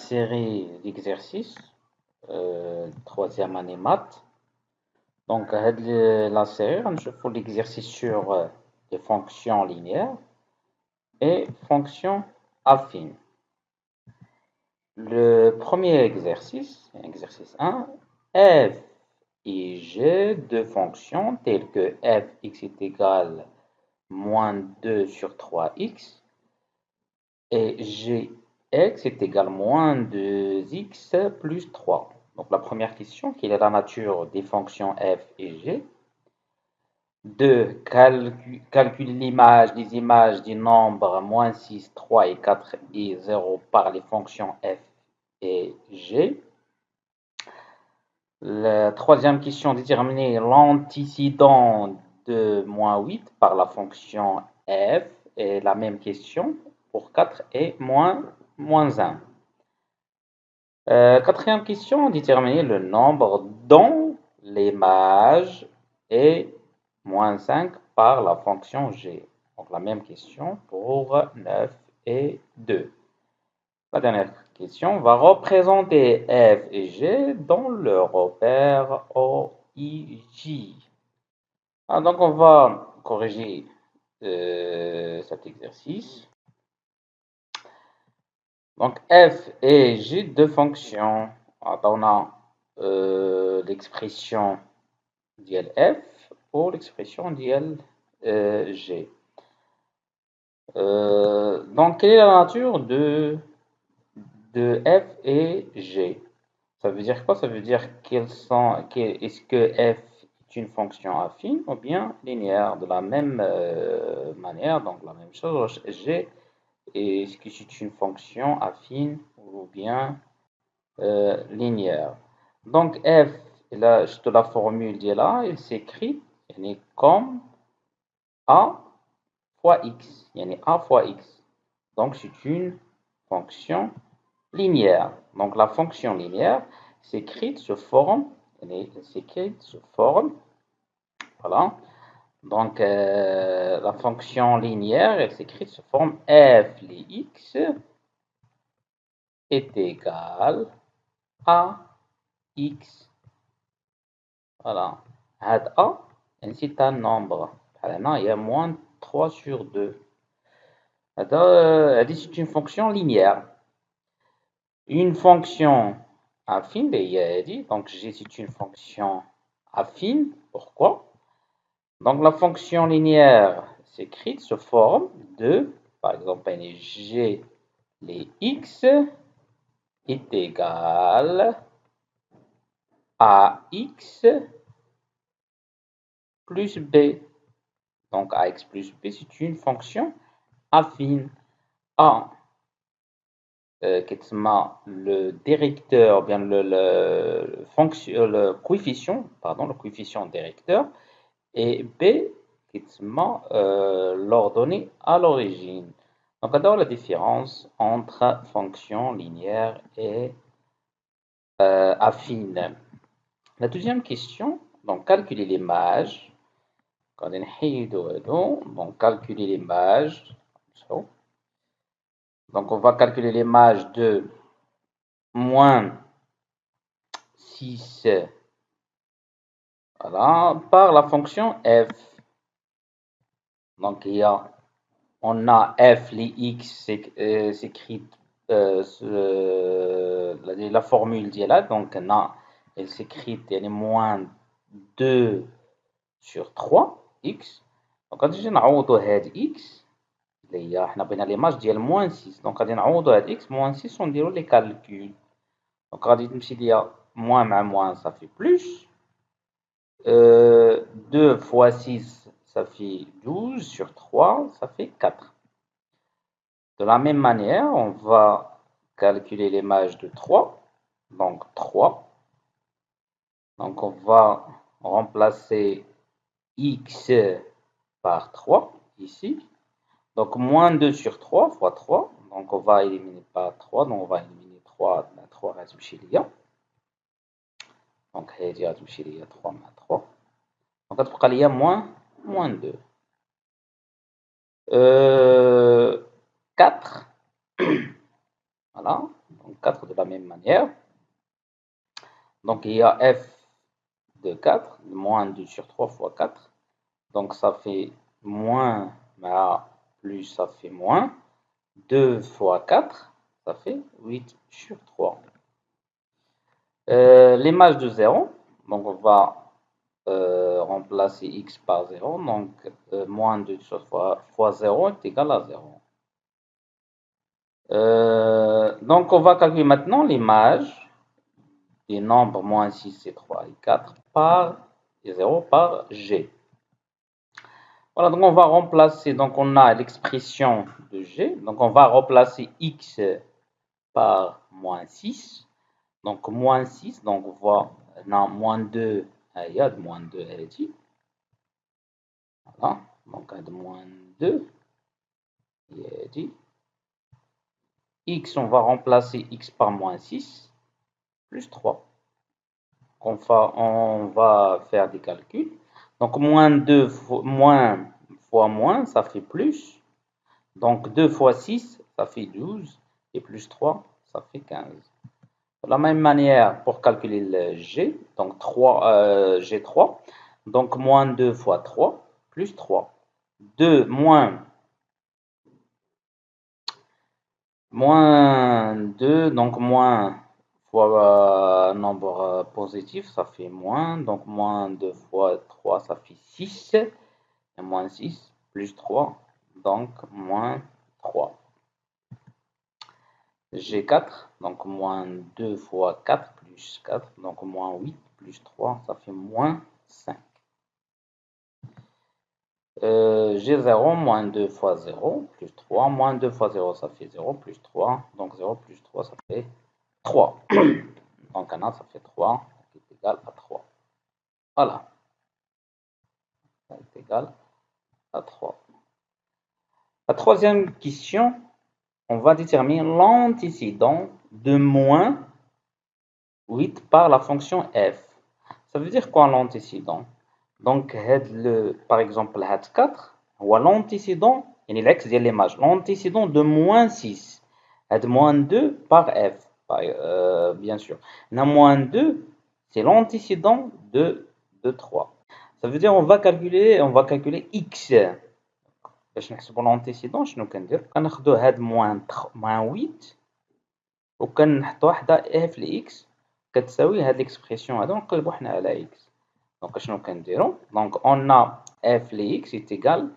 série d'exercices, troisième année maths. Donc, la série, je fais l'exercice sur des fonctions linéaires et fonctions affines. Le premier exercice, exercice 1, f et g de fonctions telles que fx est égal moins 2 sur 3x et gx est égal moins 2x plus 3. Donc la première question, quelle est la nature des fonctions f et g? 2. Calculer l'image des images des nombres moins 6, 3 et 4 et 0 par les fonctions f et g. La troisième question, déterminer l'antécédent de moins 8 par la fonction f. Et la même question pour 4 et moins 1. Quatrième question, déterminer le nombre dont l'image est moins 5 par la fonction g. Donc la même question pour 9 et 2. La dernière question va représenter f et g dans le repère OIJ. Donc on va corriger cet exercice. Donc f et g deux fonctions. On a l'expression d'IL f ou l'expression d'IL g. Donc quelle est la nature de f et g? Ça veut dire quoi? Ça veut dire est-ce que f est une fonction affine ou bien linéaire de la même manière, donc la même chose, g est-ce que c'est une fonction affine ou bien linéaire. Donc f, là je te la formule là, il s'écrit comme a fois x, a fois x. Donc c'est une fonction linéaire. Donc la fonction linéaire s'écrit sous forme, voilà. Donc la fonction linéaire, elle s'écrit sous forme f les x est égal à x. Voilà. Had a, c'est un nombre. Maintenant, il y a moins 3 sur 2. C'est une fonction linéaire. Une fonction affine, donc g c'est une fonction affine. Pourquoi? Donc la fonction linéaire s'écrit sous forme de, par exemple, g les x est égal à x plus b. Donc ax plus b, c'est une fonction affine. A, le directeur, bien le coefficient directeur, et b, l'ordonnée à l'origine. Donc, on la différence entre fonction linéaire et affine. La deuxième question, donc calculer l'image. Donc, calculer l'image. Donc, on va calculer l'image de moins 6 voilà, par la fonction f. Donc, on a f, les x s'écrit la formule dit là. Donc, elle s'écrit moins 2 sur 3 x. Donc, غادي نعوضوا هاد x اللي هي حنا بغينا ليماج ديال moins 6. Donc, غادي نعوضوا هاد x moins 6 ونديروا لي calculs. Donc, غادي تمشي ليا moins مع moins ça fait plus. 2 fois 6 ça fait 12 sur 3 ça fait 4. De la même manière, on va calculer l'image de 3. Donc 3. Donc on va remplacer x par 3 ici. Donc moins 2 sur 3 fois 3. Donc on va éliminer par 3. Donc on va éliminer 3. 3 reste chez l'IA. Donc هذه غتمشي ليا 3 مع 3. Donc غتبقى ليا moins 2. 4. Voilà. Donc 4 de la même manière. Donc il y a f de 4, moins 2 sur 3 fois 4. Donc ça fait moins, plus ça fait moins. 2 fois 4, ça fait 8 sur 3. L'image de 0, donc on va remplacer x par 0. Donc moins 2 fois 0 est égal à 0. Donc on va calculer maintenant l'image des nombres moins 6 et 3 et 4 par 0 par g. Voilà, donc on va remplacer, donc on a l'expression de g, donc on va remplacer x par moins 6. Donc moins 6, donc on voit non, moins 2, il y a de moins 2 dit. Voilà, donc de moins 2, il dit. X, on va remplacer x par moins 6, plus 3. On va faire des calculs. Donc moins 2 moins fois moins, ça fait plus. Donc 2 fois 6, ça fait 12. Et plus 3, ça fait 15. De la même manière, pour calculer le G, donc G3, donc moins 2 fois 3, plus 3. 2 moins 2, donc moins fois nombre positif, ça fait moins. Donc moins 2 fois 3, ça fait 6. Et moins 6, plus 3, donc moins 3. G4, donc moins 2 fois 4 plus 4, donc moins 8 plus 3, ça fait moins 5. G0, moins 2 fois 0, plus 3, moins 2 fois 0, ça fait 0, plus 3, donc 0 plus 3, ça fait 3. Donc un ça fait 3, qui est égal à 3. Voilà, ça est égal à 3. La troisième question, on va déterminer l'antécédent de moins 8 par la fonction f. Ça veut dire quoi l'antécédent? Donc, par exemple, le 4, ou l'antécédent, il est l'ex de l'image, l'antécédent de moins 6, moins 2 par f, bien sûr. Moins 2, c'est l'antécédent de 3. Ça veut dire on va calculer x. باش نحسبوا l'antécédent شنو كندير كناخذوا هاد moins 8 وكنحطوا وحده f لx كتساوي هاد l'expression هذا ونقلبوا حنا على x. Donc شنو كنديروا donc on a f لx est égal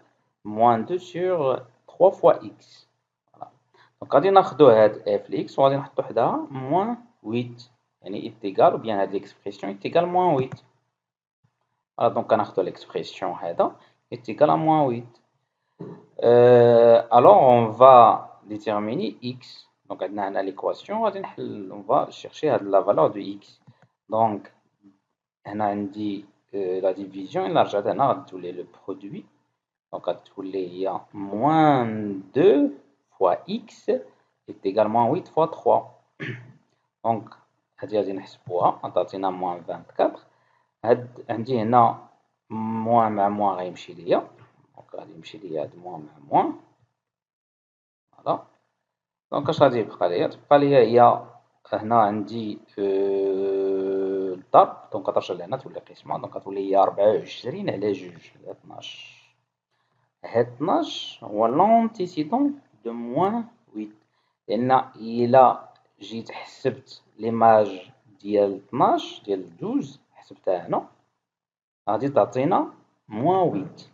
moins 2 sur 3 fois x. Voilà. Donc غادي ناخذوا هاد f لx وغادي نحطوا حداها moins 8 يعني est égal ou bien هاد l'expression est égal moins 8. Voilà, donc كناخذوا l'expression هذا est égal à moins 8. Alors on va déterminer x. Donc on a l'équation, on va chercher la valeur de x. Donc on a dit la division, et là on a le produit. Donc il y a moins 2 fois x est égal à moins 8 fois 3. Donc on نحسبوها عطاتنا moins 24. عندي هنا moins مع moins غيمشي ليا. Donc غادي يمشي ليا هاد moins مع moins. Voilà. دونك اش غادي يبقى ليا؟ تبقى ليا هي هنا عندي الضرب، دونك غترجع لهنا تولي قسمة، دونك غتولي هي 24 على 2 على 12. هاد 12 هو لونتيسيدون دو موان 8، لأن إلا جيت حسبت ليماج ديال 12 ديال 12 حسبتها هنا غادي تعطينا موان 8.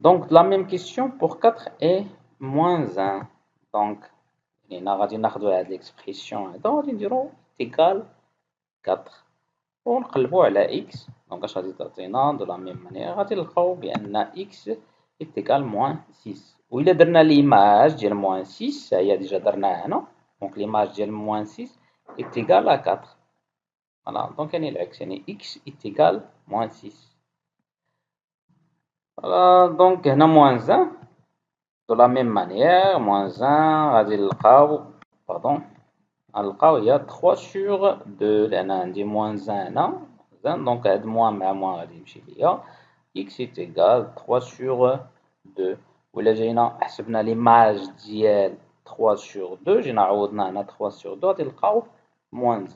Donc la même question pour 4 et moins 1. Donc هنا غادي ناخدو هاد l'expression هذا وغادي نديرو égal 4 ونقلبو على x. دونك اش غادي تعطينا دو لا ميم مانيير غادي نلقاو بأن x est égal moins 6. وإلا درنا ليماج ديال moins 6 هي ديجا درناها هنا، دونك ليماج ديال moins 6 est égal à 4. فوالا دونك يعني العكس، يعني x est égal moins 6. Voilà, donc هنا moins 1 de la même manière, moins 1 غادي نلقاو غنلقاو هي 3 sur 2 لأن عندي moins 1 هنا، donc هاد moins مع moins غادي يمشي ليا x est égal 3 sur 2. وإلا جينا حسبنا ليماج ديال 3 sur 2 جينا عوضنا هنا 3 sur 2 غادي نلقاو moins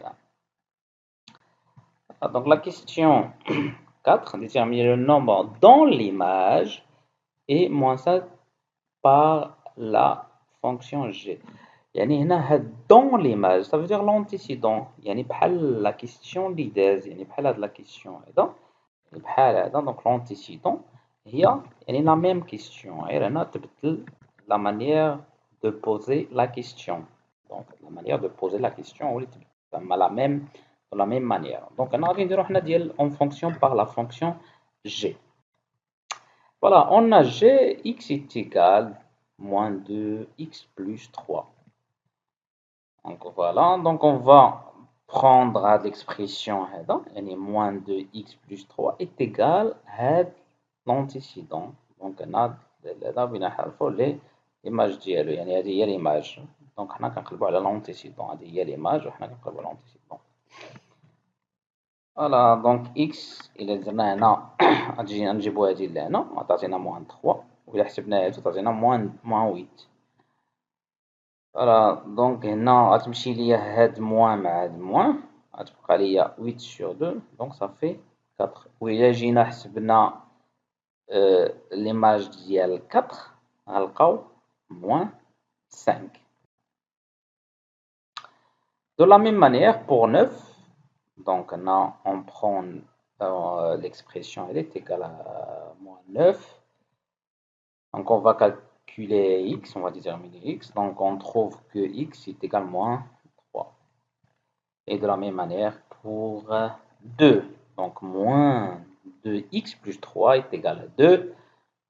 1. Donc la question 4, déterminer le nombre dans l'image et moins ça par la fonction g. يعني هنا هاد dans l'image ça veut dire l'antécédent يعني بحال la question اللي داز يعني بحال هاد la question هذا بحال هذا donc l'antécédent هي يعني la même question غير هنا تبدل la manière de poser la question donc la manière de poser la question ولات تبدل la même de la même manière donc هنا غادي نديرو حنا ديال en fonction par la fonction g. Voilà, on a g x est égal moins 2x plus 3. Donc voilà, donc on va prendre l'expression moins 2x plus 3 est égal à l'antécédent. Donc on a l'image ديالو يعني هذه هي l'image. Donc حنا كنقلبوا على l'antécédent. هذه هي l'image وحنا كنقلبوا على l'antécédent. Voilà, donc x إلا درنا هنا غتجي نجيبو هذه لهنا غتعطينا moins 3 وإلا حسبنا هادو تعطينا moins 8. فوالا دونك هنا غتمشي ليا هاد موان مع هاد موان غتبقى ليا 8 sur 2 دونك صافي 4 وإلا جينا حسبنا ليماج ديال 4 غنلقاو moins 5. De la même manière pour 9 donc là on prend l'expression elle est égale à moins 9 donc on va calculer x, on va déterminer x, donc on trouve que x est égal à moins 3. Et de la même manière pour 2, donc moins 2x plus 3 est égal à 2, donc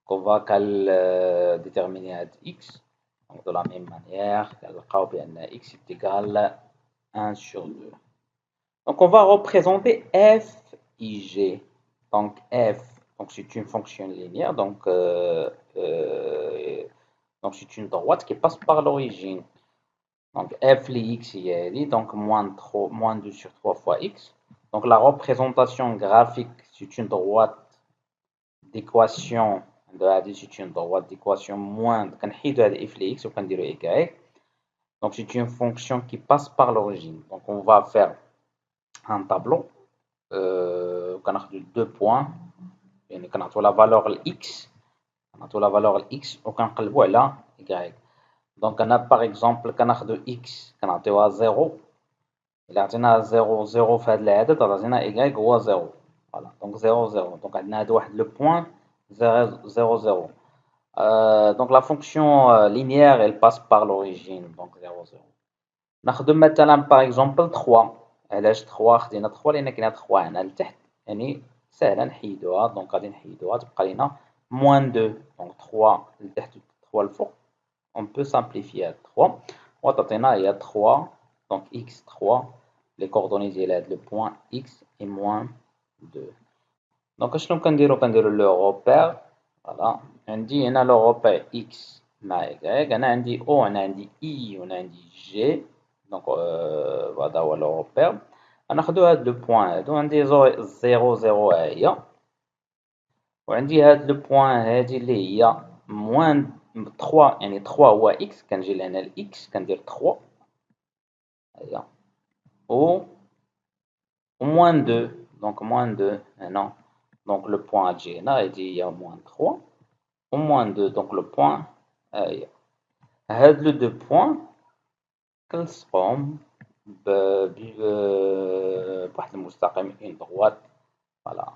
on va déterminer x, donc de la même manière, x est égal à 1 sur 2. Donc on va représenter f et g, donc f. Donc c'est une fonction linéaire, donc c'est une droite qui passe par l'origine. Donc f les x est donc moins 2 sur 3 fois x. Donc la représentation graphique c'est une droite d'équation c'est une droite d'équation moins f les x y. Donc c'est une fonction qui passe par l'origine. Donc on va faire un tableau. On a 2 points. يعني كنعطيو لا فالور x كنعطيو لا فالور x وكنقلبوا على y دونك انا باغ اكزومبل كناخذوا x كنعطيوها 0 الا عطيناها 0 0 في هذا العدد عطينا y هو 0 فوالا دونك 0 0 دونك عندنا هذا واحد لو بوين 0 0 دونك لا فونكسيون لينيير elle passe par l'origine دونك 0 0 ناخذ مثلا باغ اكزومبل 3 علاش 3 خدينا 3 لان كاينه 3 هنا لتحت يعني سهله نحيدوها دونك غادي نحيدوها تبقى لينا moins 2 دونك 3 لتحت 3 الفوق on peut simplifier 3 وتعطينا هي 3 دونك x 3 les coordonnées ديال هذا لو بوين x et moins 2 دونك شنو كنديرو لو روبير فوالا عندي هنا لو روبير x مع y انا عندي o انا عندي i وانا عندي g دونك هذا هو لو روبير غناخدو هاد لو بوين هادو عندي 0 0 ها هي وعندي هاد لو بوين هادي اللي هي موان 3 يعني 3 هو اكس كنجي لهنا الاكس كندير 3 هي و موان 2 دونك موان 2 هنا دونك لو بوين غتجي هنا هادي هي موان 3 و موان 2 دونك لو بوين ها هي هاد لو دو بوين كنلصقهم بواحد المستقيم اون droite فوالا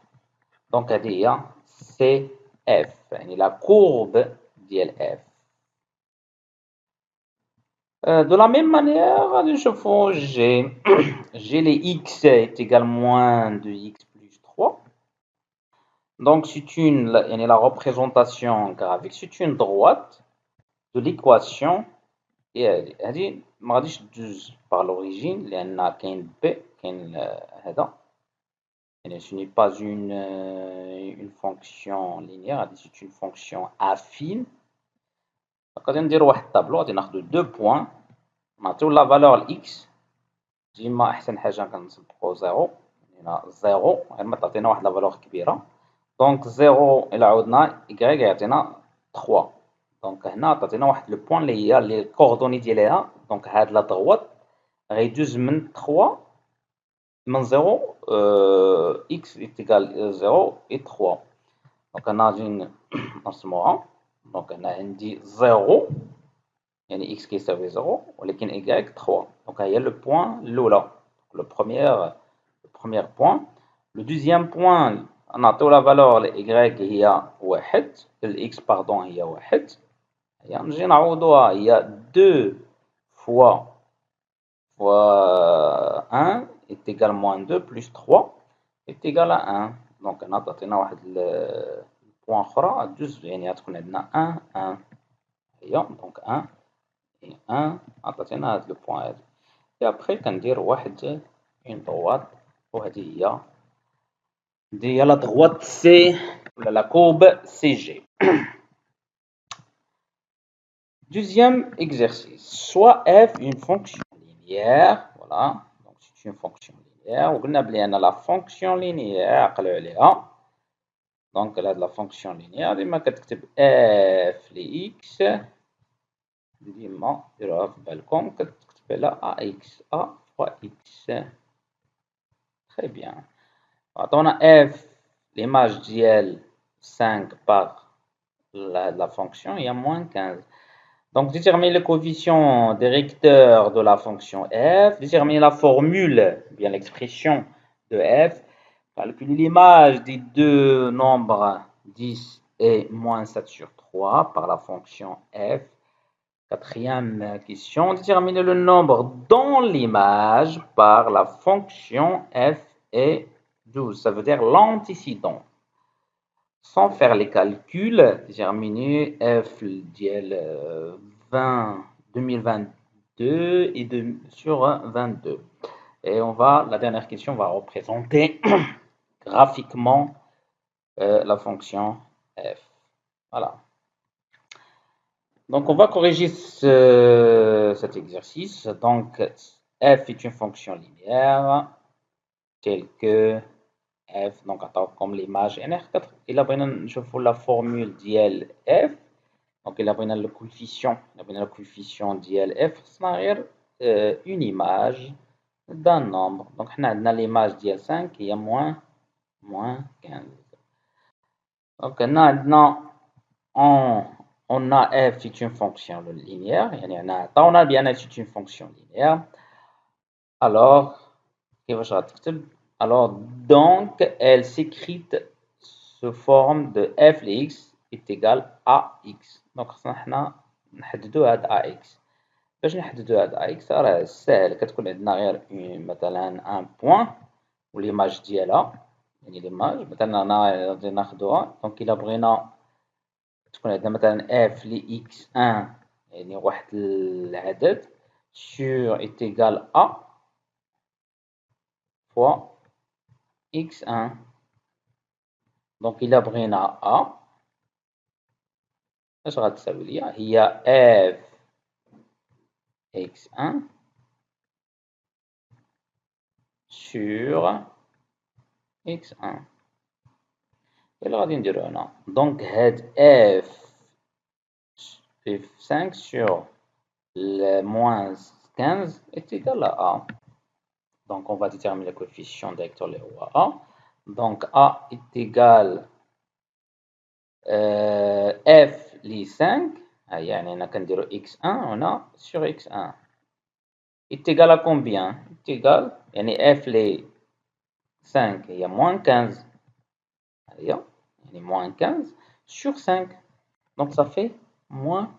دونك هذه هي سي اف يعني لا كورب ديال اف de la même manière غادي نشوفو جي جي لي x est égal moins de x plus 3 donc c'est une يعني la représentation graphique c'est une droite de l'équation هذه ما غاديش تجوز par l'origine لان كاين b كاين هذا يعني ce n'est pas une fonction linéaire c'est une fonction affine غادي نديرو واحد الطابلو غادي ناخدو دو بوين نعطيو لا فالور اكس ديما احسن حاجه كنسبقو 0 هنا 0 غير ما تعطينا واحد لا فالور كبيره دونك 0 الى عاودنا y يعطينا 3 دونك هنا عطاتينا واحد لو بوان اللي هي اللي الكوردوني ديالها. دونك هاد لا دروات غيدوز من 3 من 0 x égal 0 et 3. دونك هنا غادي نرسموها. دونك هنا عندي 0 يعني x كيساوي 0 ولكن y 3. دونك ها هي لو بوان الاولى لو بروميير بوان. لو دوزيام بوان نعطيو لا فالور ل y هي واحد x باردون هي واحد. هي نجي نعوضوها هي 2 fois 1 est égal à moins 2 plus 3 est égal à 1. دونك هنا تعطينا واحد البوان اخرى دوز يعني غتكون عندنا 1 1 هي دونك 1 et 1 عطاتينا هاد لو بوان هادي. et après كندير واحد اون droite وهذه هي لا droite سي ولا لا courbe CG. Deuxième exercice, soit f une fonction linéaire, voilà, donc c'est une fonction linéaire, وقلنا بلي أن la fonction linéaire عقلوا عليها. donc là la fonction linéaire ديما كتكتب f ل x ديما ديروها في بالكم كتكتب لها ax a fois x. très bien. عطونا f l'image ديال 5 par la fonction هي moins 15. Donc, déterminer le coefficient directeur de la fonction f, déterminer la formule, bien l'expression de f, calculer l'image des deux nombres 10 et moins 7 sur 3 par la fonction f. Quatrième question, déterminer le nombre dans l'image par la fonction f et 12, ça veut dire l'antécédent. Sans faire les calculs, déterminer f dièle 2022 et sur 22. Et la dernière question va représenter graphiquement la fonction f. Voilà. Donc on va corriger cet exercice. Donc f est une fonction linéaire telle que f, donc comme l'image NR4. Il a besoin je la formule ديال f. Donc il a besoin le coefficient ديال f c'est une image d'un nombre. Donc on a l'image ديال 5 qui est moins 15. Donc on a f est une fonction linéaire. يعني on a bien f est une fonction linéaire. Alors كيفاش غتكتب؟ Alors, donc, elle s'écrit sous forme de f de x est égal à x. Donc, حنا نحددو هاد ax. باش نحددو هاد ax راه ساهل كتكون عندنا غير مثلا ان بوان والإيماج ديالها يعني l'image مثلا هنا غادي ناخدوها. دونك إلا بغينا تكون عندنا مثلا f ل x1 يعني واحد العدد sur est égal à fois x1. دونك إلا بغينا A اش غتساوي ليا هي f x1 sur x1. إلا غادي نديرو هنا دونك هاد f 5 sur le moins 15 est égal à A. Donc on va déterminer le coefficient directeur اللي هو A. Donc A est égal f لي 5 يعني أنا كنديرو x1 هنا sur x1 est égal à combien؟ est égal يعني f لي 5 هي moins 15 هي يعني moins 15 sur 5 donc ça fait moins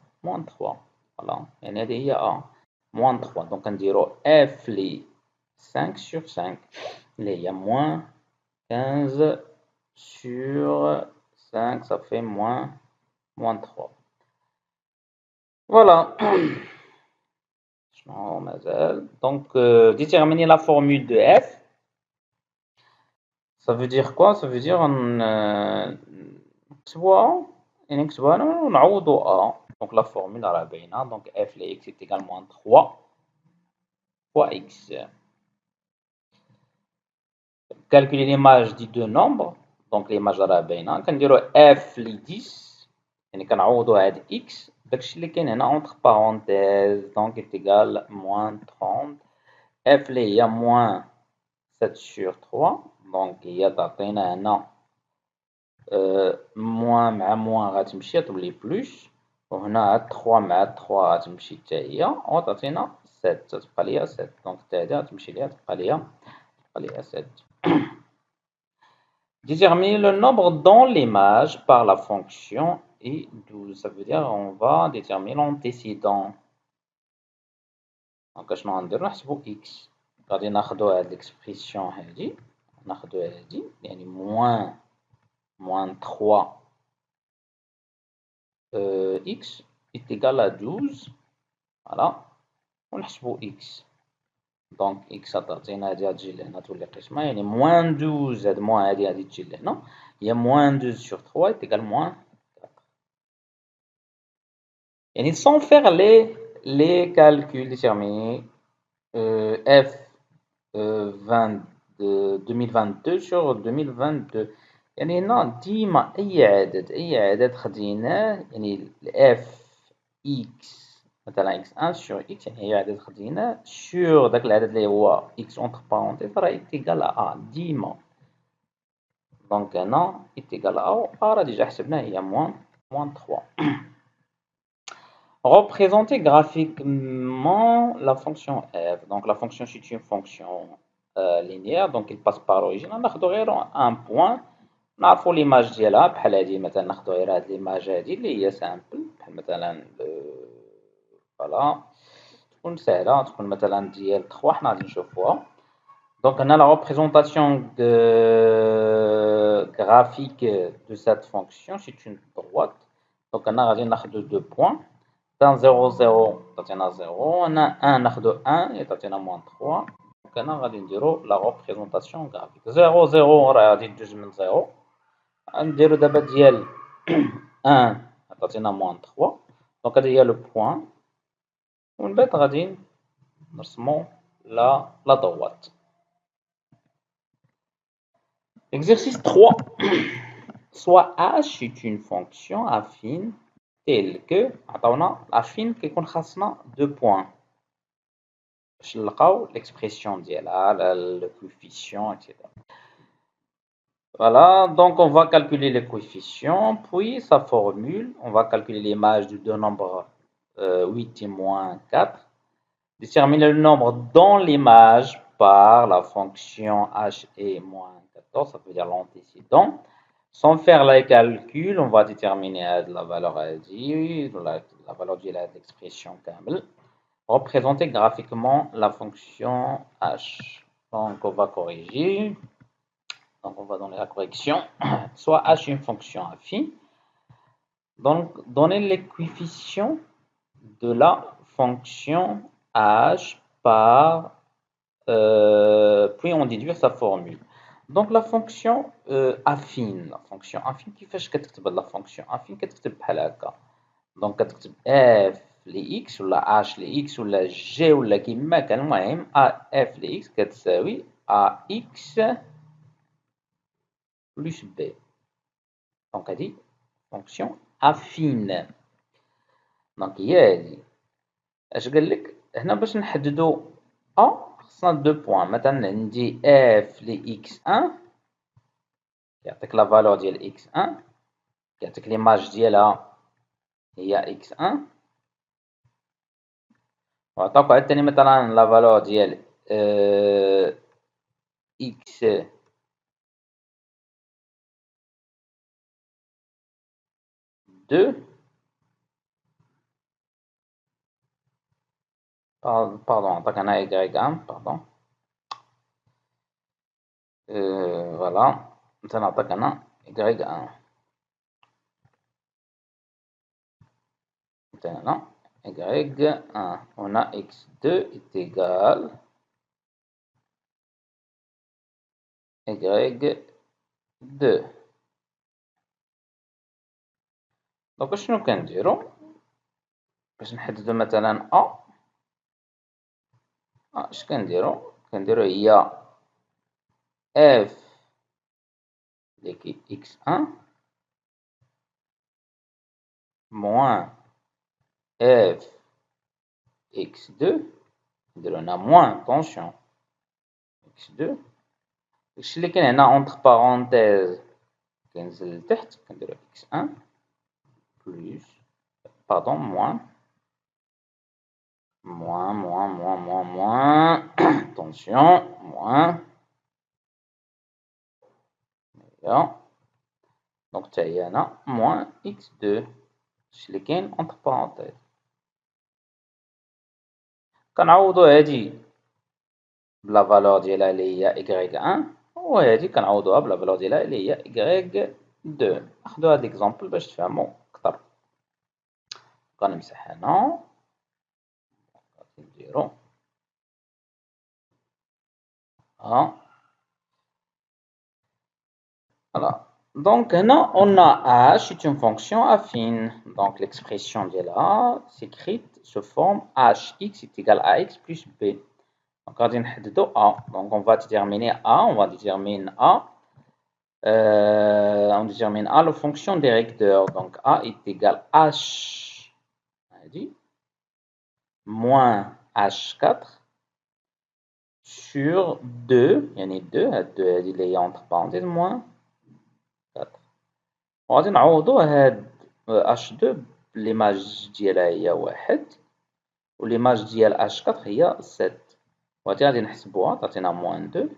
3. voilà يعني هذه هي A moins 3. donc كنديرو f لي 5 sur 5 اللي هي moins 15 sur 5 ça fait moins 3. Voilà. Donc, déterminer la formule de f. Ça veut dire quoi? Ça veut dire نعوضو A. Donc la formule راه باينة. Donc f ل x est égal à moins 3 fois x. Calculer l'image des deux nombres. Donc l'image راه باينة. كنديرو f ل 10 يعني كنعوضو هاد إكس داكشي اللي كاين هنا أونتخ بارونتيز دونك إيتيغال موان 30 إف اللي هي موان 7 sur 3 دونك هي تعطينا هنا موان مع موان غتمشي تولي بلوس وهنا هاد 3 مع 3 غتمشي حتى هي وتعطينا 7 تتبقى ليا 7 دونك حتى هادي غتمشي ليا تبقى ليا 7. Déterminer le nombre dans l'image par la fonction et 12. Ça veut dire on va déterminer l'antécédent. دونك اشنو غنديرو نحسبو x غادي ناخدو هاد ليكسبرسيون هادي ناخدو هادي يعني موان 3 x est égal à 12 فوالا ونحسبو x دونك x غتعطينا هادي غتجي لهنا تولي قسمة يعني موان 12 هاد موان هادي غادي تجي لهنا هي موان 12 sur 3 est égal موان 4 يعني sans faire les calculs déterminés f 2022 sur 2022 يعني هنا ديما أي عدد خديناه يعني f x مثلا x1 sur x يعني أي عدد خديناه sur داك العدد اللي هو x entre parenthèses راه إيتيغال à ديما دونك هنا إيتيغال à راه ديجا حسبناه هي موان 3. Représenter graphiquement la fonction f. Donc la fonction c'est une fonction linéaire, donc il passe par origine. ناخدو غير un point نعرفو l'image ديالها بحال هادي مثلا ناخدو غير هاد l'image هادي اللي هي سامبل بحال مثلا فوالا تكون ساهلة تكون مثلا ديال 3 حنا غادي نشوفوها. Donc on a la représentation graphique de cette fonction c'est une droite. Donc on a غادي ناخدو 2 points. Dans 0, 0, تعطينا 0, on a 1 ناخدو 1 يعطينا moins 3 دونك هنا غادي نديرو لا ريبريزونطاسيون غرافيك 0 0 راه غادي تجوج من 0 نديرو دابا ديال 1 تعطينا moins 3 دونك هذا هي لو بوين ومن بعد غادي نرسمو لا droite. Exercice 3. Soit h est une fonction affine telle que عطاونا affine كيكون خاصنا 2 points باش نلقاو l'expression ديالها le coefficient etc. Voilà, donc on va calculer les coefficients, puis sa formule, on va calculer l'image de deux nombres 8 et moins 4. Déterminer le nombre dans l'image par la fonction h est moins 14, ça veut dire l'antécédent. Sans faire les calculs, on va déterminer la valeur la valeur de l'expression كامل. Représenter graphiquement la fonction h. Donc on va corriger. Donc on va donner la correction. Soit h est une fonction affine. Donc donner les coefficients de la fonction h par puis on déduire sa formule. Donc la fonction affine كيفاش كتكتب la fonction affine كتكتب بحال هكا دونك كتكتب f لx ولا h لx ولا g ولا كيما كان المهم f لx كتساوي ax plus b دونك هادي fonction affine دونك هي هادي اش قالك هنا باش نحددو خصنا 2 بوين مثلا عندي f لx1 يعطيك لا فالور ديال x1 يعطيك ليماج ديالها هي x1 وعطاك عاوتاني مثلا لا فالور ديال x2 pardon عطاك هنا y1 pardon voilà مثلا عطاك هنا y1 مثلا y1 هنا x2 est égal y2 دونك شنو كنديرو باش نحددو مثلا اش كنديرو هي f x1 moins f x2 نديرو moins attention x2 الشيء اللي كاين هنا entre parenthèses كينزل لتحت كنديرو x1 plus pardon moins attention moins là donc تا هي هنا moins x2 الشيء اللي كاين entre parenthèses كنعوضو هادي بلا فالور ديالها اللي هي y1 وهادي كنعوضوها بلا فالور ديالها اللي هي y2 ناخدو هاد ليكزامبل باش تفهمو أكتر غنمسح هنا نديرو ها voilà. Donc, là, on a h est une fonction affine. Donc, l'expression de là s'écrite sous forme hx est égal à x plus b. Donc, on va déterminer a. Donc, on va déterminer a. On détermine a la fonction directeur. Donc, a est égal à h moins h4 sur 2. Il y en a 2. Il y a entre parenthèses moins. وغادي نعوضو هاد h2 ليماج ديالها هي 1 وليماج ديال h4 هي 7 وغادي نحسبوها تعطينا موان 2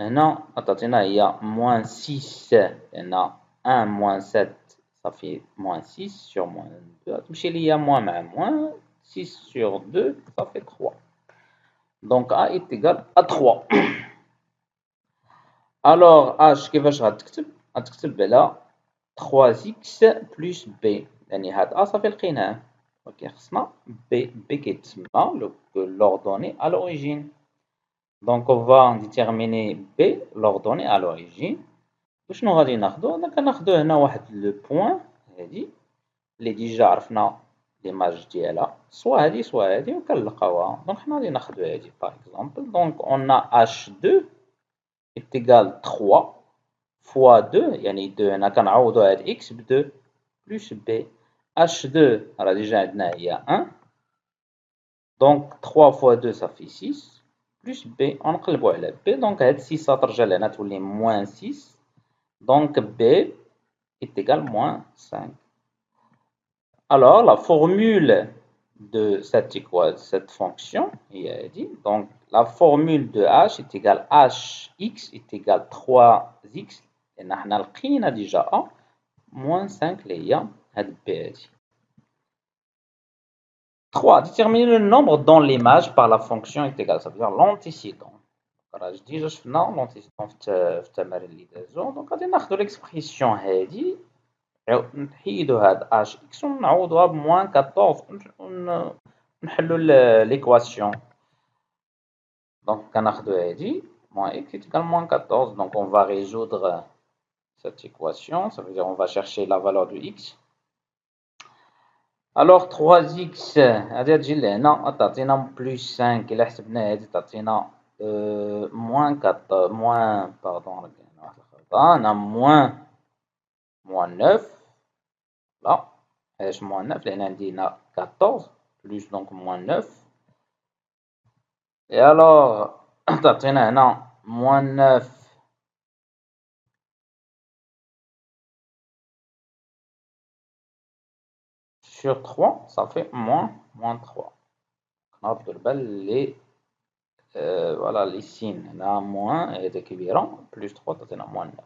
هنا تعطينا هي موان 6 لأن 1 موان 7 صافي موان 6 sur موان 2 تمشي ليا موان مع موان 6 sur 2 صافي 3 donc a est égal à 3 alors h كيفاش غتكتب على 3x plus b يعني هاد a صافي لقيناه ولكن خصنا b كيتسمى l'ordonnée à l'origine donc on va déterminer b l'ordonnée à l'origine وشنو غادي ناخدو كناخدو هنا واحد لو بوين هادي اللي ديجا عرفنا ليماج ديالها سوا هادي وكنلقاوها دونك حنا غادي ناخدو هادي باغ اكزومبل دونك on a h2 est égal 3 fois 2 يعني 2 هنا كنعوضو هاد x ب 2 plus b h2 راه ديجا عندنا هي 1 دونك 3 fois 2 صافي 6 plus b ونقلبو على b دونك هاد 6 ترجع لهنا تولي moins 6 دونك b est égal moins 5 alors la formule de cette fonction هي هادي donc la formule de h est égal hx est égal 3x لأن حنا لقينا ديجا a moins 5 اللي هي هاد b هادي 3. Déterminer le nombre dont l'image par la fonction est égale, ça veut dire l'antécédent. راه ديجا شفنا l'antécédent في التمارين اللي دازو دونك غادي ناخدو ليكسبرسيون هادي نحيدو هاد اش اكس ونعوضوها بموان 14 ونحلو ليكواسيون دونك كناخدو هادي moins x est égal à moins 14 donc on va résoudre cette équation ça veut dire on va chercher la valeur de x alors 3x هادي غتجي لهنا تعطينا بلس 5 الا حسبنا هادي تعطينا moins 14 moins pardon هنا moins 9 là اش moins 9 لان عندي هنا 14 plus donc moins 9 et alors تعطينا هنا moins 9 sur 3 ça fait moins 3 نردو البال لي voilà les signes هنا moins هذا كبيرة plus 3 تعطينا moins 9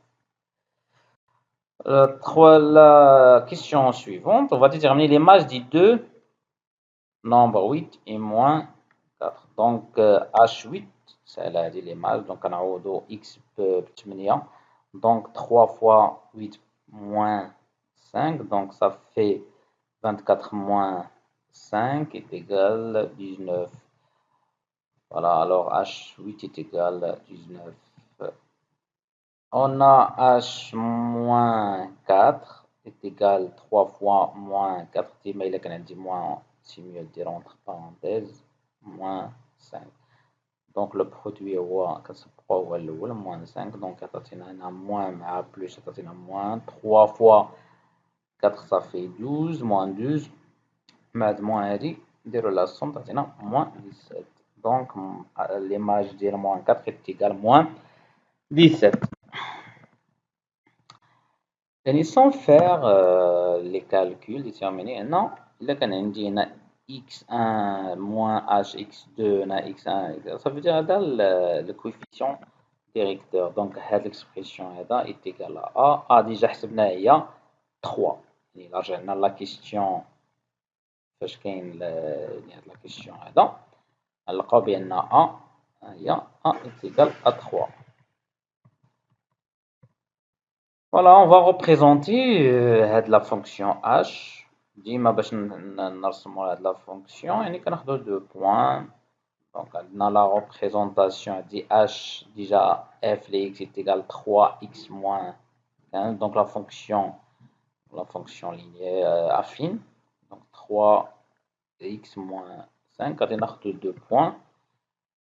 la question suivante on va déterminer l'image des deux nombres 8 et moins 4 donc h8 c'est là l'image donc on a x ب 8 donc 3 fois 8 moins 5 donc ça fait 24 moins 5 est égal 19 voilà alors h8 est égal à 19 on a h moins 4 est égal 3 fois moins 4 mais il a dit moins c'est mieux de dire entre parenthèses moins 5 donc le produit هو كنصبقو هو الأول moins 5 donc عطاتينا هنا moins مع plus عطاتينا moins 3 fois 4 ça fait 12 moins 12 بعد moins هادي نديرو لا somme تعطينا moins 17 donc l'image ديال moins 4 est égale moins 17 يعني sans faire les calculs déterminer non إلا كان عندي هنا x1 moins hx2 هنا x1 ça veut dire هذا le coefficient directeur donc هاد l'expression هذا est égal à a déjà حسبناها هي 3 يعني إلا رجعنا لا question فاش كاين هاد لا question هذا نلقاو بأن a هي a est égal à 3. Voilà, on va représenter la fonction h. ديما باش نرسمو هاد la fonction يعني كناخدو deux points. Donc on a la représentation dit h déjà f de x est égal à 3x moins 1. Donc la fonction linéaire affine. Donc 3x moins 5. Quand on a deux points,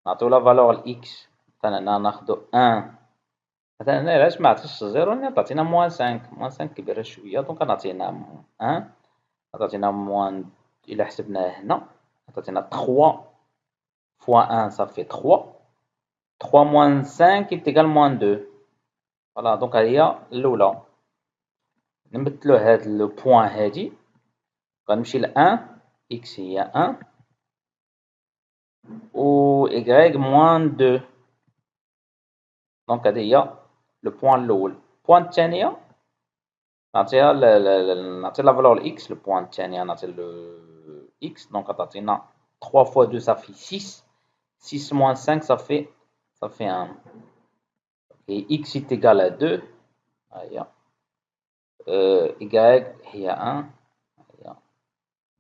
on a la valeur x. On a 1. مثلا علاش ما عطيتش زيرو لأن تعطينا موان 5 كبيرة شوية دونك غتعطينا 1 غتعطينا موان إلا حسبناه هنا غتعطينا 3 فوا 1 صافي 3 3 موان 5 إيتيغال موان 2 فوالا دونك هي الأولى نبدلو هاد لو بوان هادي غنمشي ل 1 إكس هي 1 و إيكغيك موان 2 دونك هادي هي لو بوان الأول البوان الثانية نعطيها نعطي لا فالور اكس لو بوان الثانية نعطي لو اكس دونك تعطينا 3 fois 2 ça fait 6 6 moins 5 ça fait 1 et x est égal à 2 هيا y هي 1 هيا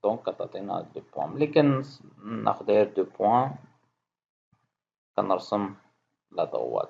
دونك تعطينا 2 بوان ملي كناخد غير 2 بوان كنرسم لا droite